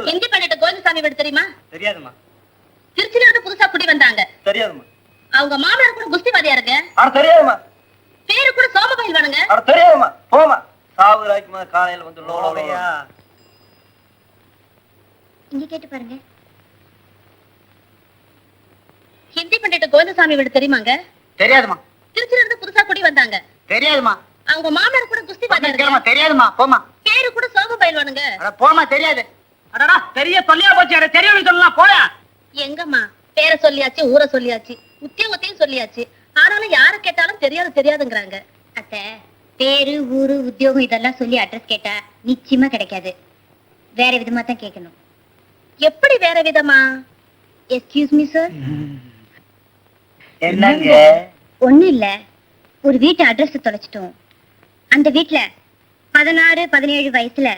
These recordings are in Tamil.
ஹிந்தி பண்ணிட்டு கோவிந்தசாமி வீடு தெரியுமா? தெரியாதுமா. திருச்சியில இருந்து புதுசா குடி வந்தாங்க. தெரியாதுமா. அவங்க மாமனார் கூட குஸ்திவாதியா இருக்கு. தெரியாதுமா. பேரு கூட சோமபயில் வேணுங்க. தெரியாதுமா. போமா. சாவுராய்க்குமா காலையில வந்து லோலோயா. இங்க கேட்டு பாருங்க. ஹிந்தி பண்ணிட்டு கோவிந்தசாமி வீடு தெரியுமாங்க? தெரியாதுமா. திருச்சியில இருந்து புதுசா குடி வந்தாங்க. தெரியாதுமா. அவங்க மாமனார் கூட குஸ்திவாதியா இருக்கு. தெரியாதுமா. போமா. பேரு கூட சோமபயில் வேணுங்க. போமா. தெரியாது. அடடா தெரிய சொல்லியா போச்சு. அட தெரியும் சொல்லலாம் போயா. எங்கம்மா பேரை சொல்லியாச்சு, ஊரை சொல்லியாச்சு, உத்தியோகத்தையும் சொல்லியாச்சு. ஆனாலும் யார கேட்டாலும் தெரியாது தெரியாதுங்கறாங்க. அத்தை, பேரு ஊரு உத்தியோகம் இதெல்லாம் சொல்லி அட்ரஸ் கேட்டா நிச்சயமா கிடைக்காது. வேற விதமா தான் கேட்கணும். எப்படி வேற விதமா? Excuse me sir. என்னங்க? ஒண்ணு இல்ல, ஒரு வீட்டு அட்ரஸ் தொலைச்சிட்டோம். அந்த வீட்டுல 16-17 வயசுல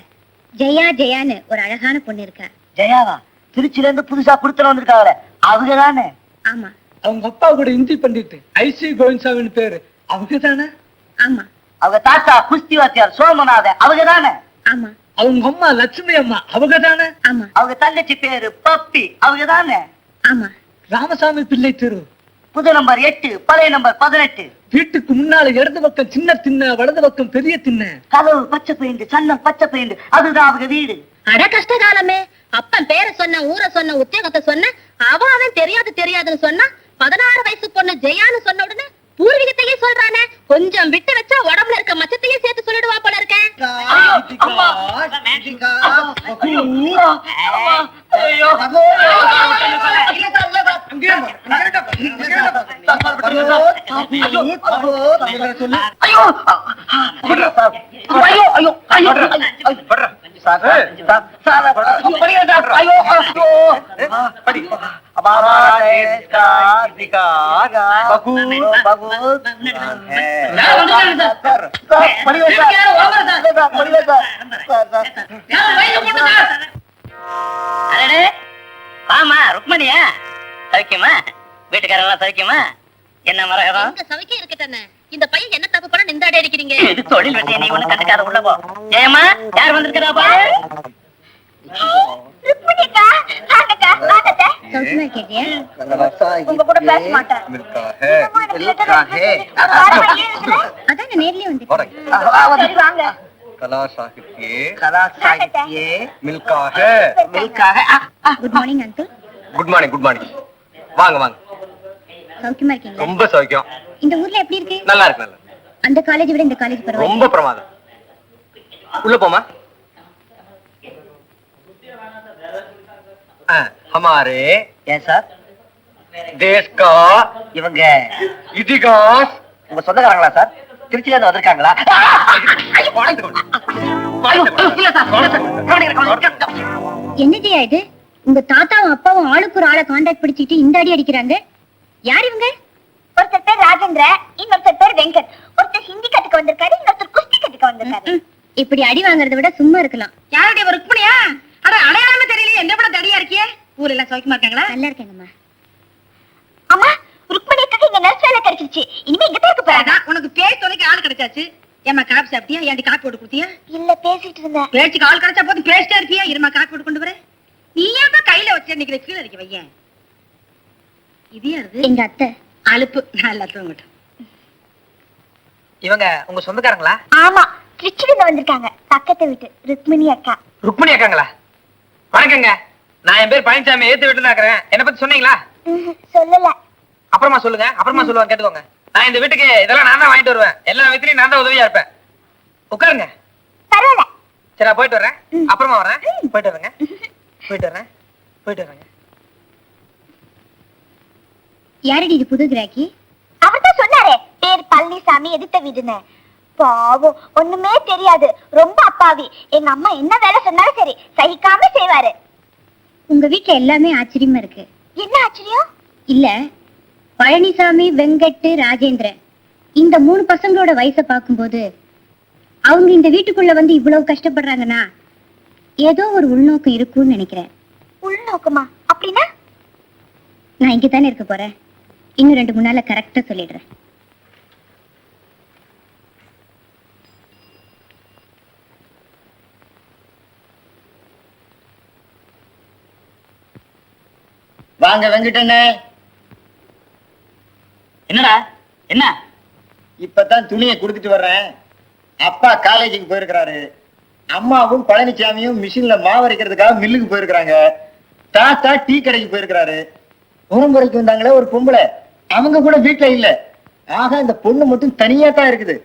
ஜெயா ஜெயான்னு ஒரு அழகான பொண்ணு இருக்கா. ஜெயாவா? திருச்சியில இருந்து புதுசா குடுத்துட்டு வந்திருக்காங்களே அவங்க தானே? ஆமா. அவங்க அப்பா கூட ஹிந்தி பண்ணிட்டு ஐசி கோவிந்தசாமின்னு பேரு அவங்க தானே? ஆமா. அவங்க தாத்தா குஸ்தி வாத்தியார் சோமநாத அவங்க தானே? ஆமா. அவங்க அம்மா லட்சுமி அம்மா அவங்க தானே? ஆமா. அவங்க தங்கச்சி பேரு பப்பி அவங்க தானே? ஆமா. ராமசாமி பிள்ளை தெரு, புது நம்பர் 8, பழைய நம்பர் 18. வீட்டுக்கு முன்னால இடது பக்கம் சின்ன திண்ண, வலது பக்கம் பெரிய திண்ண, கதவு பச்சை பெயிண்ட், சன்னம் பச்சை பெயிண்ட், அதுதான் அவங்க வீடு. அட கஷ்டகாலமே. அப்பன் பேரை சொன்ன, ஊரை சொன்ன, உத்தியோகத்தை சொன்ன, அவன் தெரியாது தெரியாதுன்னு சொன்னா 16 வயசு பொண்ணு ஜெயான்னு சொன்ன உடனே பூர்வீகத்தையே சொல்றானே. கொஞ்சம் விட்டு வச்சா உடம்புல இருக்க மச்சத்தையும் சேர்த்து சொல்லிடுவா போல இருக்கேன். ஆமா ருக்மணியா? சௌக்கியமா? வீட்டுக்காரெல்லாம் சௌக்கியமா? என்ன மரகதம்? சவைக்கே இருக்கட்டே. இந்த பையன் என்ன தப்பு பண்ண நிந்தாடி அடிக்கிறீங்க? இது தொழில் வெட்டிய நீ ஒண்ணு கண்டுக்காத உள்ள போ. ஏமா யார் வந்திருக்கிறா பா? சௌக்கியமா கேட்டியா? உங்க கூட பேச மாட்டேன். அதான் நேர்லயே வந்து வாங்க. कला साहित्य கலா சாகித்யே मिलका है மில்கா ஹே. Good morning uncle. Good morning வாங்க வாங்க. சௌக்கியமா இருக்கீங்களா? ரொம்ப சௌக்கியம். இந்த ஊர்ல எப்படி இருக்கு? நல்லா இருக்கு. நல்லா அந்த காலேஜ் விட இந்த காலேஜ் பரவாயில்லை. ரொம்ப பிரமாதம். உள்ள போமா. हमारे ஏன் சார் देश का இவங்க इतिहास உங்க சொந்தக்காரங்களா சார்? திருச்சியில இருந்து வந்திருக்காங்களா? என்ன ஜெயா இது? உங்க தாத்தாவும் அப்பாவும் ஆளுக்கு ஒரு ஆளை கான்டாக்ட் பிடிச்சிட்டு இந்த அடி அடிக்கிறாங்க. யார் இவங்க? ஒருத்தர் பேர் ராஜேந்திர, இன்னொருத்தர் பேர் வெங்கட். ஒருத்தர் ஹிந்தி கத்துக்க வந்திருக்காரு, இன்னொருத்தர் குஸ்தி கத்துக்க வந்திருக்காரு. இப்படி அடி வாங்குறதை விட சும்மா இருக்கலாம். யாருடைய ருக்மணியா? அட அடையாளமே தெரியலையே. என்ன பண்ண தடியா இருக்கியே? ஊர்ல எல்லாம் சௌக்கியமா இருக்காங்களா? நல்லா இருக்கேங்கம்மா. அம்மா, ருக்மணிக்கு இங்க நர்ஸ் வேலை கிடைச்சிருச்சு. இனிமே இங்க தான் இருக்க போறா. உனக்கு பேர் துணைக்கு ஆள் கிடைச்சாச்சு. ஏமா காபி சாப்பிட்டியா? ஏன்டி காப்பி போட்டு கொடுத்தியா? இல்ல, பேசிட்டு இருந்தேன். பேச்சுக்கு ஆள் கிடைச்சா போது பேசிட்டே இருப்பியா? இருமா காப்பி போட்டு கொண்டு வரேன். நீ ஏன் கையில வச்சு நிக்கிற? கீழே இருக்க வையன். இது யாரு? எங்க அத்தை. அலுப்பு. நல்லா தூங்கட்டும். இவங்க உங்க சொந்தக்காரங்களா? ஆமா, திருச்சியில வந்திருக்காங்க. பக்கத்து வீட்டு ருக்மிணி அக்கா. ருக்மணி அக்காங்களா? வணக்கங்க. நான் என் பேர் பழனிசாமி, ஏத்து வீட்டுல இருக்கிறேன். என்ன பத்தி சொன்னீங்களா? சொல்லல. அப்புறமா சொல்லுங்க. அப்புறமா சொல்லுவாங்க, கேட்டுக்கோங்க. நான் இந்த வீட்டுக்கு இதெல்லாம் நான் தான் வாங்கிட்டு வருவேன். எல்லா விதத்துலயும் நான் தான் உதவியா இருப்பேன். உட்காருங்க. பரவாயில்ல. சரி, நான் போயிட்டு வரேன். அப்புறமா வரேன். போயிட்டு வரேங்க. போயிட்டு வரேங்க. யாரடி இது புது கிராக்கி? அவர்தான் சொன்னாரே, பேர் பழனிசாமி, எதிர்த்த வீடுன்னு. பாவம், ஒண்ணுமே தெரியாது, ரொம்ப அப்பாவி. எங்க அம்மா என்ன வேலை சொன்னாலும் சரி சகிக்காம செய்வாரு. உங்க வீட்டுல எல்லாமே ஆச்சரியமா இருக்கு. என்ன ஆச்சரியம்? இல்ல, பழனிசாமி, வெங்கட், ராஜேந்திரன் இந்த 3 பசங்களோட வயசை பார்க்கும்போது அவங்க இந்த வீட்டுக்குள்ள வந்து இவ்வளவு கஷ்டப்படுறாங்கன்னா ஏதோ ஒரு உள்நோக்கம் இருக்கும்னு நினைக்கிறேன். உள்நோக்கமா? அப்படின்னா? நான் இங்க தானே இருக்க போறேன். இன்னும் 2-3 நாள்ல கரெக்டா சொல்லிடுறேன். வாங்க வெங்கடண்ணே. என்னடா என்ன? இப்பதான் துணியை கொடுத்துட்டு வர்றேன். அப்பா காலேஜுக்கு போயிருக்கிறாரு. அம்மாவும் பழனிசாமியும் மிஷின்ல மாவு அரைக்கிறதுக்காக மில்லுக்கு போயிருக்கிறாங்க. தாத்தா டீ கடைக்கு போயிருக்கிறாரு. உரம்புறைக்கு வந்தாங்களே ஒரு பொம்பளை, அவங்க கூட வீட்டுல இல்ல. ஆக இந்த பொண்ணு மட்டும் தனியா தான் இருக்குது.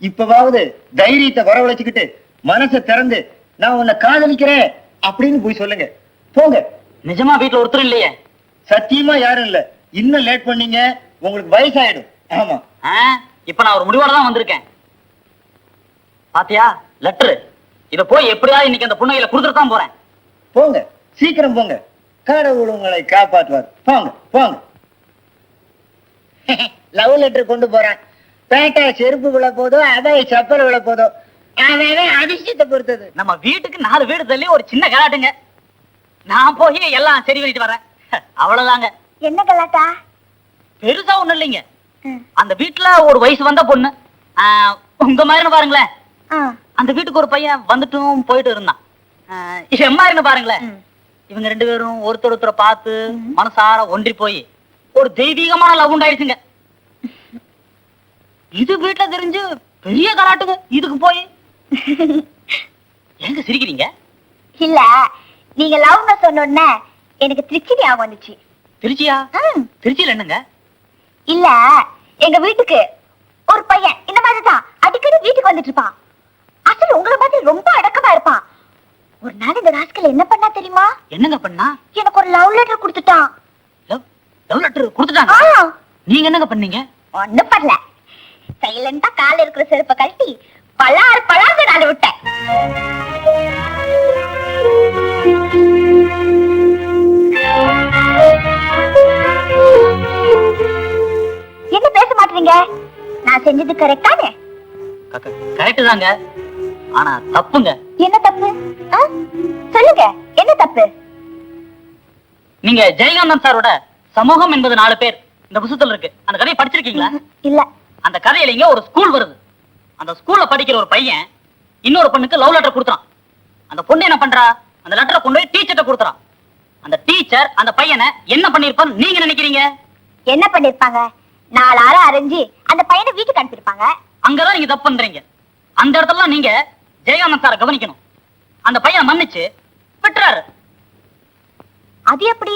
இப்பவாவது தைரியத்தை வரவழைச்சுக்கிட்டு மனசை திறந்து நான் உன்னை காதலிக்கிறேன் அப்படின்னு போய் சொல்லுங்க. போங்க. நிஜமா வீட்டுல ஒருத்தர் இல்லையே? சத்தியமா யாரும் இல்ல. இன்னும் லேட் பண்ணீங்க உங்களுக்கு வயசாயிடும். ஆமா. இப்ப நான் ஒரு முடிவோட தான் வந்திருக்கேன். பாத்தியா லெட்டரு? இத போய் எப்படியாவது இன்னைக்கு அந்த பொண்ணுகளை கொடுத்துட்டு தான் போறேன். போங்க, சீக்கிரம் போங்க. கடவுள் உங்களை காப்பாற்றுவார். போங்க போங்க. லவ் லெட்டர் கொண்டு போறான். பேட்டா செருப்பு விழ போதோ, அவை சப்பல் விழ போதோ, அவன் அதிர்ஷ்டத்தை பொறுத்தது. நம்ம வீட்டுக்கு 4 வீடு தள்ளி ஒரு சின்ன கலாட்டுங்க. நான் போய் எல்லாம் சரி பண்ணிட்டு வரேன். அவ்வளவுதாங்க. என்ன கலாட்டா? பெருசா ஒண்ணும் இல்லைங்க. அந்த வீட்டுல ஒரு வயசு வந்த பொண்ணு, உங்க மாதிரி பாருங்களேன். அந்த வீட்டுக்கு ஒரு பையன் வந்துட்டும் போயிட்டு இருந்தான். எம்மாரின்னு பாருங்களேன். இவங்க 2 பேரும் ஒருத்தரை பார்த்து மனசார ஒன்றி போய் ஒரு தெய்வீகமான லவ் உண்டாயிடுச்சுங்க. இது வீட்டுல தெரிஞ்சு பெரிய கலாட்டுங்க. இதுக்கு போய் எங்க சிரிக்கிறீங்க? இல்ல, நீங்க லவ்னு சொன்னோன்னே எனக்கு திருச்சி ஞாபகம் வந்துச்சு. திருச்சியா? திருச்சியில என்னங்க? இல்ல, எங்க வீட்டுக்கு ஒரு பையன் இந்த மாதிரிதான் அடிக்கடி வீட்டுக்கு வந்துட்டு இருப்பான். அசல் உங்களை மாதிரி ரொம்ப அடக்கமா இருப்பான். ஒரு நாள் இந்த ராஸ்கல் என்ன பண்ணா தெரியுமா? என்னங்க பண்ணா? எனக்கு ஒரு லவ் லெட்டர் கொடுத்துட்டான். லவ் லெட்டர் கொடுத்துட்டாங்க? நீங்க என்னங்க பண்ணீங்க? ஒண்ணும் பண்ணல. சைலண்டா கால இருக்கிற செருப்பை கழட்டி பலாறு நான் விட்டேன். என்ன பேச மாட்டீங்க? நான் செஞ்சது கரெக்டானே? கரெக்ட் தாங்க. ஆனா தப்புங்க. என்ன தப்பு? சொல்லுங்க, என்ன தப்பு? நீங்க ஜெயகாந்தன் சாரோட சமூகம் என்பது 4 பேர் இந்த புத்தகத்துல இருக்கு. அந்த கதையை படிச்சிருக்கீங்களா? இல்ல. அந்த கதையில இங்க ஒரு ஸ்கூல் வருது. அந்த ஸ்கூல்ல படிக்கிற ஒரு பையன் இன்னொரு பொண்ணுக்கு லவ் லெட்டர் கொடுத்துறான். அந்த பொண்ணு என்ன பண்றா? அந்த லெட்டரை கொண்டு போய் டீச்சர்ட்ட கொடுத்துறான். அந்த டீச்சர் அந்த பையனை என்ன பண்ணிருப்பான்னு நீங்க நினைக்கிறீங்க? என்ன பண்ணிருப்பாங்க? 4 ஆறு அரைஞ்சு அந்த பையனை வீட்டுக்கு அனுப்பியிருப்பாங்க. அங்கதான் நீங்க தப்பு பண்றீங்க. அந்த இடத்துல நீங்க ஜெயகாந்தன் சாரை கவனிக்கணும். அந்த பையனை மன்னிச்சு விட்டுறாரு. அது எப்படி?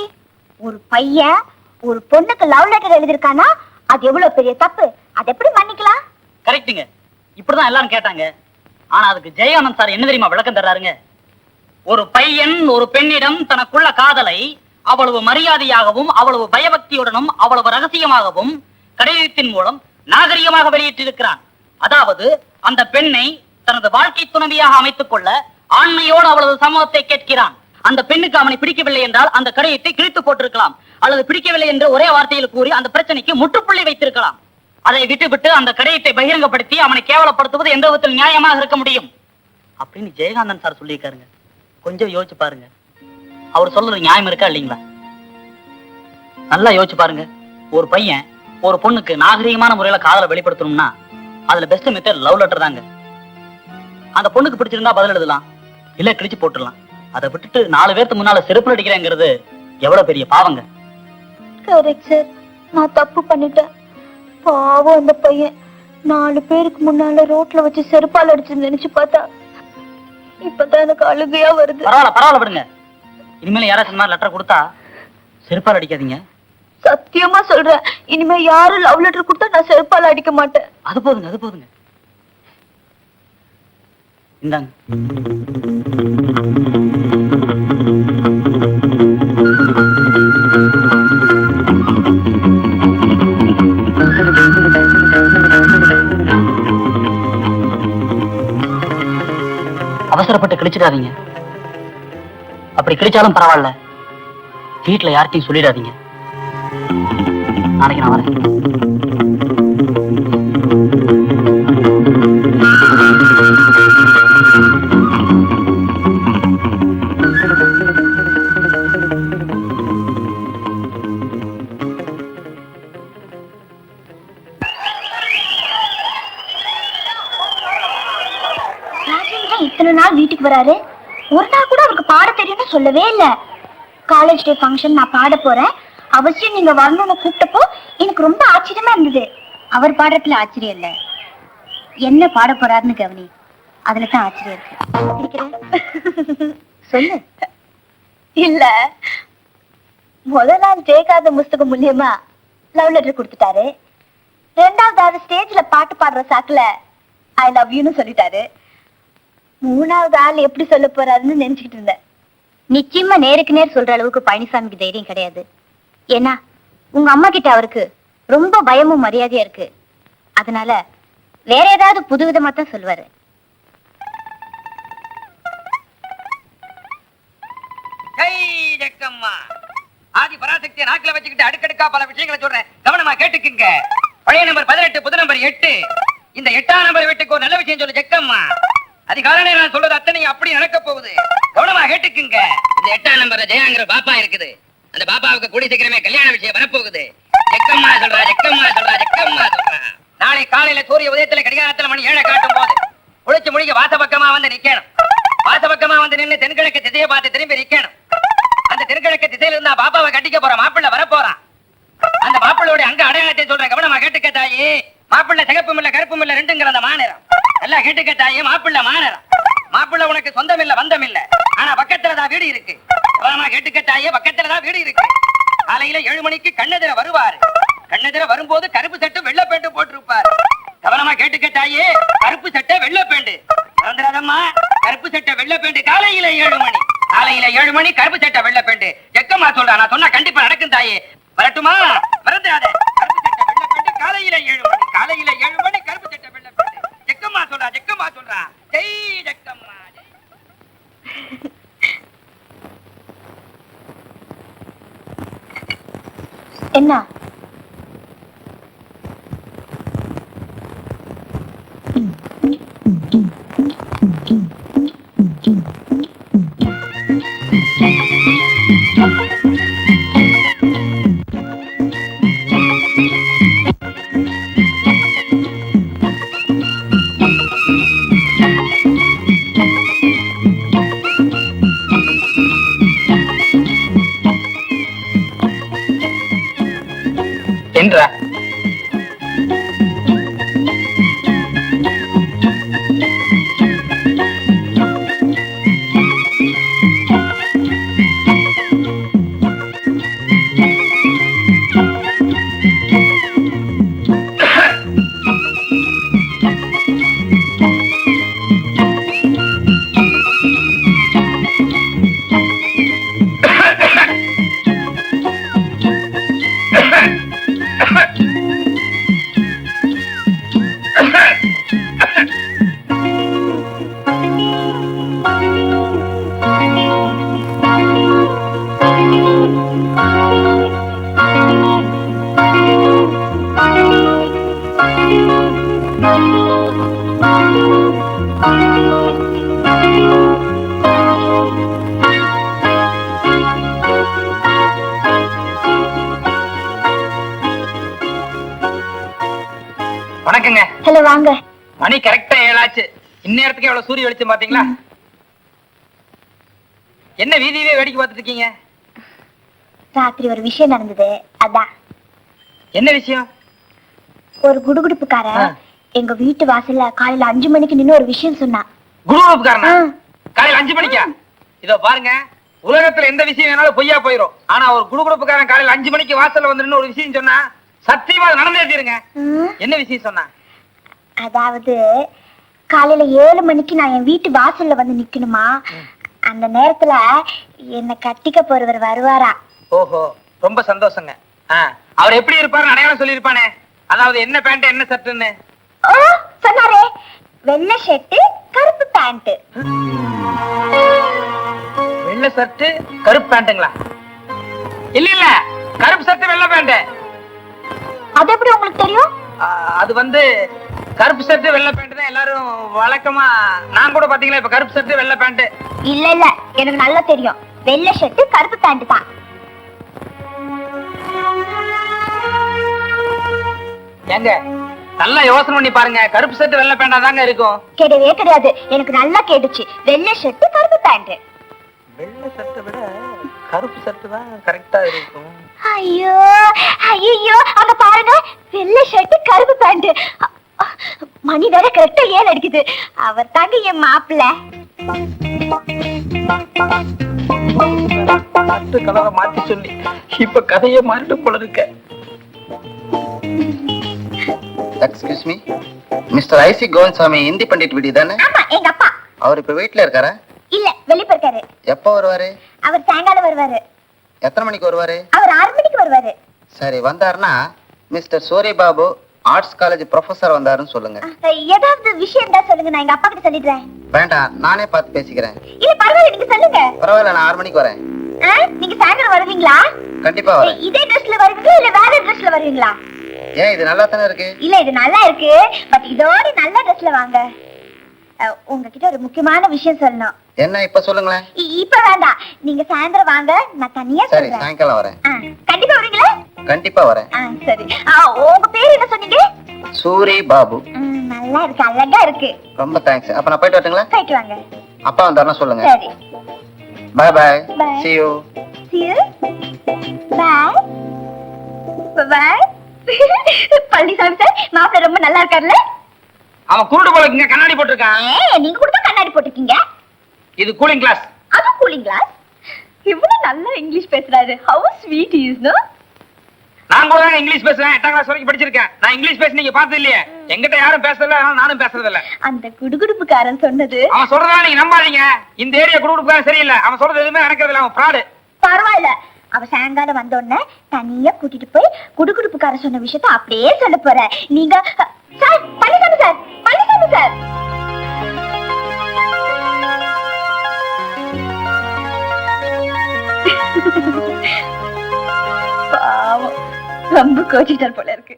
ஒரு பையன் ஒரு பொண்ணுக்கு லவ் லெட்டர் எழுதிருக்கானா, அது எவ்வளவு பெரிய தப்பு. அது எப்படி மன்னிக்கலாம்? கரெக்ட்டுங்க. இப்படிதான் எல்லாரும் கேட்டாங்க. ஆனா அதுக்கு ஜெயகாந்தன் சார் என்ன தெரியுமா விளக்கம் தர்றாருங்க? ஒரு பையன் ஒரு பெண்ணிடம் தனக்குள்ள காதலை அவ்வளவு மரியாதையாகவும் அவ்வளவு பயபக்தியுடனும் அவ்வளவு ரகசியமாகவும் கடிதத்தின் மூலம் நாகரிகமாக வெளியிட்டிருக்கிறான். அதாவது அந்த பெண்ணை தனது வாழ்க்கை துணைவியாக அமைத்துக் கொள்ள ஆண்மையோடு அவளது சமூகத்தை கேட்கிறான். அந்த பெண்ணுக்கு அவனை பிடிக்கவில்லை என்றால் அந்த கடிதத்தை கிழித்து போட்டிருக்கலாம், அல்லது பிடிக்கவில்லை என்று ஒரே வார்த்தையில் கூறி அந்த பிரச்சனைக்கு முற்றுப்புள்ளி வைத்திருக்கலாம். அதை விட்டுவிட்டு அந்த கடிதத்தை பகிரங்கப்படுத்தி அவனை கேவலப்படுத்துவது எந்த விதத்தில் நியாயமாக இருக்க முடியும் அப்படின்னு ஜெயகாந்தன் சார் சொல்லியிருக்காருங்க. கொஞ்சம் யோசிச்சு பாருங்க. அவர் சொல்றது நியாயம் இருக்கா இல்லைங்களா? நல்லா யோசிச்சு பாருங்க. ஒரு பையன் ஒரு பொண்ணுக்கு நாகரீகமான முறையில காதலை வெளிப்படுத்தணும்னா அதுல பெஸ்ட் மெத்தட் லவ் லெட்டர் தாங்க. அந்த பொண்ணுக்கு பிடிச்சிருந்தா பதில் எழுதலாம், இல்ல கிழிச்சு போட்டுடலாம். அதை விட்டுட்டு 4 பேருக்கு முன்னால செருப்பு அடிக்கிறேங்கிறது எவ்வளவு பெரிய பாவங்க. கரெக்ட் சார், நான் தப்பு பண்ணிட்டேன். பாவம் அந்த பையன் 4 பேருக்கு முன்னால ரோட்ல வச்சு செருப்பால் அடிச்சு நினைச்சு பார்த்தா இப்பதான் எனக்கு அழுகையா வருது. பரவாயில்ல விடுங்க. இனிமேல யாராச்சும் மாதிரி லெட்டர் கொடுத்தா செருப்பால் அடிக்காதீங்க. சத்தியமா சொல்றேன், இனிமே யாரும் லவ் லெட்டர் கொடுத்தா நான் செருப்பால் அடிக்க மாட்டேன். அது போதுங்க. இந்தாங்க. அவசரப்பட்டு கிழிச்சிடாதீங்க. அப்படி கிழிச்சாலும் பரவாயில்ல, வீட்டுல யார்கிட்டையும் சொல்லிடாதீங்க. நாளைக்கு நான் வரேன். இத்தனை நாள் வீட்டுக்கு வராரு, ஒரு நாள் கூட அவருக்கு பாட தெரியும்னு சொல்லவே இல்ல. காலேஜ் டே ஃபங்க்ஷன் நான் பாட போறேன், அவசியம் நீங்க வரணும்னு கூப்பிட்டப்போ எனக்கு ரொம்ப ஆச்சரியமா இருந்தது. அவர் பாடுறதுல ஆச்சரியம் இல்ல, என்ன பாட போறாருன்னு கவனி, அதுலதான் ஆச்சரியம் இருக்கு. சொல்லு. இல்ல, முதல் நாள் ஜெயகாந்த புஸ்தகம் மூலியமா லவ் லெட்டர் கொடுத்துட்டாரு. ரெண்டாவது ஸ்டேஜ்ல பாட்டு பாடுற சாக்குல ஐ லவ் யூன்னு சொல்லிட்டாரு. மூணாவது ஆள் எப்படி சொல்ல போறாருன்னு நினைச்சுக்கிட்டு இருந்தேன். நிச்சயமா நேருக்கு நேர் சொல்ற அளவுக்கு பழனிசாமிக்கு தைரியம் கிடையாது. ஏன்னா உங்க அம்மா கிட்ட அவருக்கு ரொம்ப பயமும் மரியாதையா இருக்கு. அதனால வேற ஏதாவது புதுவிதமா தான் சொல்லுவாரு. ஆதி பராசக்தியை நாக்கில வச்சுக்கிட்டு அடுக்கடுக்கா பல விஷயங்களை சொல்றேன், கவனமா கேட்டுக்குங்க. பழைய நம்பர் 18, புது நம்பர் 8. இந்த 8ஆம் நம்பர் வீட்டுக்கு ஒரு நல்ல விஷயம் சொல்லு ஜக்கம்மா. அதிகாலையில நான் சொல்றது அத்தனை அப்படி நடக்க போகுது, கவனமா கேட்டுக்குங்க. இந்த 8ஆம் நம்பர்ல ஜெயாங்கிற பாப்பா இருக்குது. அந்த பாப்பாவுக்கு கூடி சீக்கிரமே கல்யாண விஷயம் வரப்போகுது. ஜக்கம்மா சொல்றா, ஜக்கம்மா சொல்றா, ஜக்கம்மா சொல்றா. நாளை காலையில சூரிய உதயத்துல கடிகாரத்துல மணி 7 காட்டும் போது குளிச்சு முடிக்க வாச பக்கமா வந்து நிக்கணும். வாச பக்கமா வந்து நின்று தென்கிழக்கு திசையை பார்த்து திரும்பி நிக்கணும். அந்த தென்கிழக்கு திசையில இருந்தா பாப்பாவை கட்டிக்க போற மாப்பிள்ளை வரப்போறான். அந்த மாப்பிள்ளையோட அங்க அடையாளத்தை சொல்றேன், கவனமா கேட்டுக்க தாயி. மாப்பிள்ளை சிகப்பும் இல்ல கருப்பும் இல்ல ரெண்டுங்கிற அந்த மாநிறம் எல்லாம் கேட்டுக்க தாயி. மாப்பிள்ளை மாநிறம். மாப்பிள்ளை உனக்கு சொந்தம் இல்ல பந்தம் இல்ல, ஆனா பக்கத்துலதான் வீடு இருக்கு. கவனமா கேட்டுக்க தாயே, பக்கத்துலதான் வீடு இருக்கு. காலையில 7 மணிக்கு கண்ணெதிர வருவாரு. கண்ணெதிர வரும்போது கருப்பு சட்டை வெள்ளை பேண்டு போட்டிருப்பாரு. கவனமா கேட்டுக்க தாயே, கருப்பு சட்டை வெள்ளை பேண்டு. மறந்துடாதம்மா, கருப்பு சட்டை வெள்ளை பேண்டு. காலையில 7 மணி, காலையில 7 மணி கருப்பு சட்டை வெள்ளை பேண்டு. ஜக்கம்மா சொல்றா, நான் சொன்னா கண்டிப்பா நடக்கும் தாயே. வரட்டுமா? மறந்துடாத, கருப்பு சட்டை வெள்ளை பேண்டு. காலையில 7 மணி, காலையில 7 மணி கருப்பு சட்டை வெள்ளை பேண்டு. ஜக்கம்மா சொல்றா, ஜக்கம்மா சொல்றா. ஜெய் ஜக்கம்மா. என்ன என்றா வணக்கங்க. ஹலோ, வாங்க. மணி கரெக்டா 7 ஆச்சு. இந்நேரத்துக்கு எவ்வளவு சூரிய வெளிச்சம் பாத்தீங்களா? என்ன வீதியவே வேடிக்கை பார்த்துட்டு இருக்கீங்க? ராத்திரி ஒரு விஷயம் நடந்தது, அதான். என்ன விஷயம்? ஒரு குடுகுடுப்புக்காரன் எங்க வீட்டு வாசல்ல காலையில 5 மணிக்கு நின்னு ஒரு விஷயம் சொன்னான். குருவுக்காரனா? காலையில 5 மணிக்கா? இதோ பாருங்க, உலகத்துல எந்த விஷயம் வேணாலும் பொய்யா போயிரும். ஆனா ஒரு குடுகுடுப்புக்காரன் காலையில 5 மணிக்கு வாசல்ல வந்து நின்னு ஒரு விஷயம் சொன்னா சத்தியமா நடந்தே தீருங்க. என்ன விஷயம் சொன்னா? அதாவது காலையில 7 மணிக்கு நான் என் வீட்டு வாசல்ல வந்து நிக்கணுமா, அந்த நேரத்துல என்ன கட்டிக்க போறவர் வருவாரா. ஓஹோ, ரொம்ப சந்தோஷங்க. அவர் எப்படி இருப்பாருன்னு அடையாளம் சொல்லி இருப்பானே, அதாவது என்ன பேண்ட் என்ன ஷர்ட்னு சொன்னாரே. வெள்ளை ஷர்ட் கருப்பு பேண்ட். வெள்ளை ஷர்ட் கருப்பு பேண்ட்டுங்களா? இல்ல இல்ல, கருப்பு ஷர்ட் வெள்ளை பேண்ட். அது எப்படி உங்களுக்கு தெரியும்? அது வந்து கருப்பு ஷர்ட் வெள்ளை பேண்ட் தான் எல்லாரும் வழக்கமா. நான் கூட பாத்தீங்களா இப்ப கருப்பு ஷர்ட் வெள்ளை பேண்ட். இல்ல இல்ல, எனக்கு நல்லா தெரியும். வெள்ளை ஷர்ட் கருப்பு பேண்ட் தான். ஏங்க நல்லா யோசனை பண்ணி பாருங்க, கருப்பு ஷர்ட் வெள்ளை பேண்டா தாங்க இருக்கும். கிடையவே கிடையாது, எனக்கு நல்லா கேட்டுச்சு. வெள்ளை ஷர்ட் கருப்பு பேண்ட். வெள்ளை ஷர்ட்டை விட கருப்பு சட்டு தான் கரெக்டா இருக்கும். ஐயோ ஐயோ அங்க பாருங்க, வெள்ளை ஷர்ட் கருப்பு பேண்ட். மணி வேற கரெக்டா 7 அடிக்குது. அவர் தாங்க என் மாப்பிள்ள. சட்டு கலரை மாத்தி சொல்லி இப்ப கதையை மாறிட்டு போல இருக்க. Excuse me, Mister IC Govindasamy Hindi pandit வீடு தானே? ஆமா, எங்க அப்பா. அவர் இப்ப வீட்டுல இருக்காரா? இல்ல, வெளிய போயிருக்காரு. எப்போ வருவாரு? அவர் சாயங்காலம் வருவாரு. எத்தனை மணிக்கு வருவாரு? அவர் 6 மணிக்கு வருவாரு. சரி, வந்தாருன்னா mister Suri Babu arts college professor வந்தாருன்னு சொல்லுங்க. ஏதாவது விஷயம் தான் சொல்லுங்க, நான் எங்க அப்பா கிட்ட சொல்லிடுறேன். வேண்டாம், நானே பார்த்து பேசிக்கிறேன். இல்ல பரவாயில்ல, நீங்க சொல்லுங்க. பரவாயில்ல, நான் 6 மணிக்கு வரேன். நீங்க சாயங்காலம் வருவீங்களா? கண்டிப்பா வரேன். இதே ட்ரெஸ்ல வருவீங்களா இல்ல வேற ட்ரெஸ்ல வருவீங்களா? ஏன், இது நல்லா தானே இருக்கு? இல்ல, இது நல்லா இருக்கு, பட் இதோட நல்ல ட்ரெஸ்ல வாங்க. உங்ககிட்ட ஒரு முக்கியமான விஷயம் சொல்லணும். என்ன, இப்ப சொல்லுங்களேன். இப்ப வேண்டாம், நீங்க சாயந்தரம் வாங்க, நான் தனியா சரி, சொல்றேன். சாயங்காலம் வரேன். கண்டிப்பா வரீங்களா? கண்டிப்பா வரேன். சரி. உங்க பேர் என்ன சொன்னீங்க? சூரி பாபு. நல்லா இருக்கு, அழகா இருக்கு. ரொம்ப தேங்க்ஸ். அப்ப நான் போயிட்டு வரட்டுங்களா? போயிட்டு வாங்க. அப்பா வந்தாருன்னா சொல்லுங்க. சரி, bye bye. Bye. See you. see you. Bye. Bye. Palanisamy sir, மாப்பிள்ளை ரொம்ப நல்லா இருக்காருல்ல? அவன் குருடு போல இங்க கண்ணாடி போட்டிருக்கான். நீங்க கூட தான் கண்ணாடி போட்டுருக்கீங்க. இது கூலிங் கிளாஸ். அதுவும் கூலிங் கிளாஸ். இவ்வளவு நல்லா இங்கிலீஷ் பேசுறாரு. How sweet he is, no? நான் கூட தான் இங்கிலீஷ் பேசுவேன். 8ஆம் கிளாஸ் வரைக்கும் படிச்சிருக்கேன். நான் இங்கிலீஷ் பேச நீங்க பார்த்தது இல்லையே. எங்கிட்ட யாரும் பேசல, நானும் பேசுறது இல்ல. அந்த குடுகுடுப்புக்காரன் சொன்னது. அவன் சொல்றதா நீங்க நம்பாதீங்க. இந்த ஏரியா குடுகுடுப்புக்காரன் சரியில்லை. அவன் சொல்றது எதுவுமே நடக்கிறது இல்ல. அவன் ஃப்ராடு. பரவாயில்ல, அவ சாயங்காலம் வந்த உடனே தனியா கூட்டிட்டு போய் குடுகுடுப்புக்காரன் சொன்ன விஷயத்த அப்படியே சொல்ல போற. நீங்க sir, Palaniswami sir, Palaniswami sir. பாவம், ரொம்ப கோச்சிட்டார் போல இருக்கு.